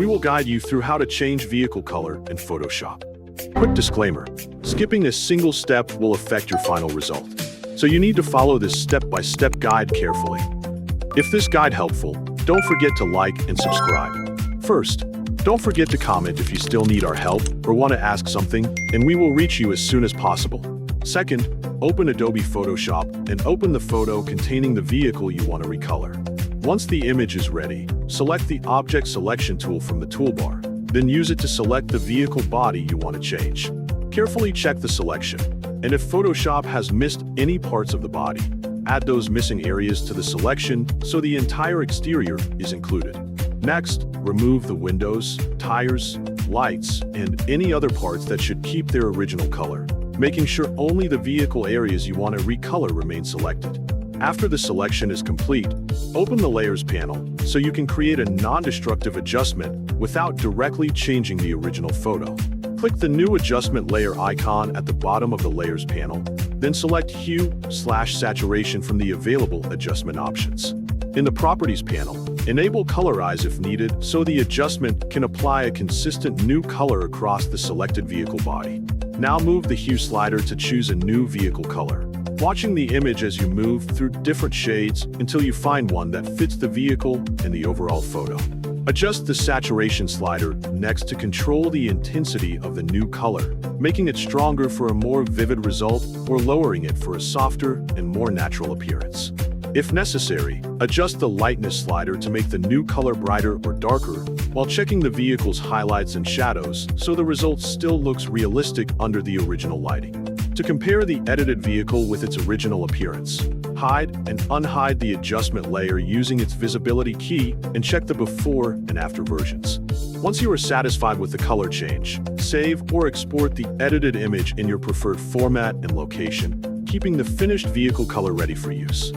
We will guide you through how to change vehicle color in Photoshop. Quick disclaimer, skipping a single step will affect your final result, so you need to follow this step-by-step guide carefully. If this guide helpful, don't forget to like and subscribe. First, don't forget to comment if you still need our help or want to ask something, and we will reach you as soon as possible. Second, open Adobe Photoshop and open the photo containing the vehicle you want to recolor. Once the image is ready, select the Object Selection tool from the toolbar. Then use it to select the vehicle body you want to change. Carefully check the selection, and if Photoshop has missed any parts of the body, add those missing areas to the selection so the entire exterior is included. Next, remove the windows, tires, lights, and any other parts that should keep their original color, making sure only the vehicle areas you want to recolor remain selected. After the selection is complete, open the Layers panel so you can create a non-destructive adjustment without directly changing the original photo. Click the new adjustment layer icon at the bottom of the Layers panel, then select Hue/Saturation from the available adjustment options. In the Properties panel, enable Colorize if needed so the adjustment can apply a consistent new color across the selected vehicle body. Now move the Hue slider to choose a new vehicle color, watching the image as you move through different shades until you find one that fits the vehicle and the overall photo. Adjust the saturation slider next to control the intensity of the new color, making it stronger for a more vivid result or lowering it for a softer and more natural appearance. If necessary, adjust the lightness slider to make the new color brighter or darker while checking the vehicle's highlights and shadows so the result still looks realistic under the original lighting. To compare the edited vehicle with its original appearance, hide and unhide the adjustment layer using its visibility key and check the before and after versions. Once you are satisfied with the color change, save or export the edited image in your preferred format and location, keeping the finished vehicle color ready for use.